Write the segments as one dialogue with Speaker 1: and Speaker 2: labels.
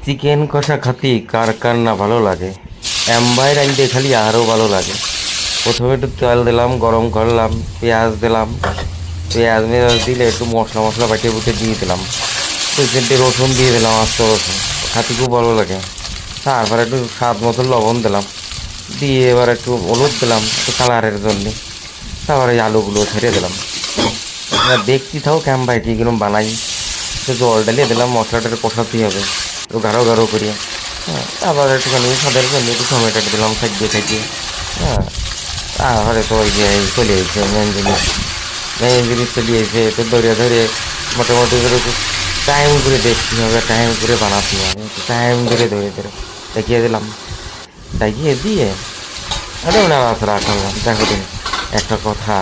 Speaker 1: Chicken কষা খাতি কার কার না ভালো লাগে। এমবাই রাঁধতে খালি আরও ভালো লাগে। প্রথমে একটু তেল দিলাম, গরম করলাম, পেঁয়াজ দিলাম। পেঁয়াজ মেয়াজ দিলে একটু মশলা মশলা বাটিয়ে বুটে দিয়ে দিলাম। দুই তিনটে রসুন দিয়ে দিলাম, আস্ত রসুন। খাতি খুব ভালো লাগে। তারপর একটু স্বাদ মতো লবণ দিলাম, দিয়ে এবার একটু হলুদ দিলাম একটু কালারের জন্যে। তারপরে এই আলুগুলো ছেড়ে দিলাম। এবার দেখছি থাও ক্যাম্বাই কী কিরম বানাই। একটু জল ঢালিয়ে দিলাম, মশলাটা একটু কষাতেই হবে একটু গাঢ় গাঢ় করিয়ে। হ্যাঁ, আবার একটুখানি স্বাদের জন্য একটু টমেটো দিলাম থাকিয়ে থাকিয়ে। হ্যাঁ, তারপরে তো ওই যে এই চলে এসেছে মেন জিনিস চলে এসে তো ধরে ধরে মোটামুটি করে একটু টাইম করে দেখতে হবে, টাইম করে বানাতে হবে, একটু টাইম ধরে ধরে ধরে দেখিয়ে দিলাম। দেখিয়ে দিয়ে আরে না রাখা করলাম। দেখো দিন একটা কথা,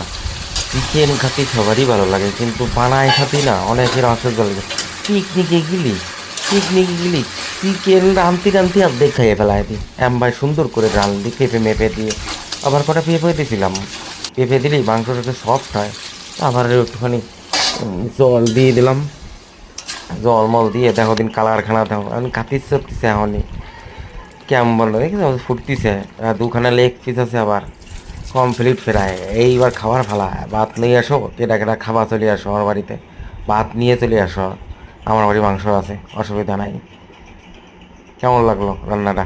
Speaker 1: চিকেন খাতি সবারই ভালো লাগে, কিন্তু বানায় খাতি না অনেকের অসহ্য লাগে। পিকনিকে গেলি পিকনিকে গেলি চিকেন রানতে রানতে অর্ধেক খাইয়ে ফেলায় দিই। ভাই সুন্দর করে রানলি পেঁপে মেপে দিয়ে। আবার কটা পেঁপে দিয়েছিলাম, পেঁপে দিলেই মাংসটা একটু সফট হয়। আবার একটুখানি জল দিয়ে দিলাম। জল মল দিয়ে দেখো দিন কালার খানা দাও, এখন কাতির চড়তেছে এখনই কেমন বললো দেখি ফুটতিছে। দুখানা লেগ পিস আছে আবার কমপ্লিট ফেরায়। এইবার খাবার ফালা ভাত নিয়ে আসো, কেটা কেটা খাবার চলে আসো আমার বাড়িতে, ভাত নিয়ে চলে আসো। আমার বাড়ি মাংস আছে, অসুবিধা নাই। কেমন লাগলো রান্নাটা?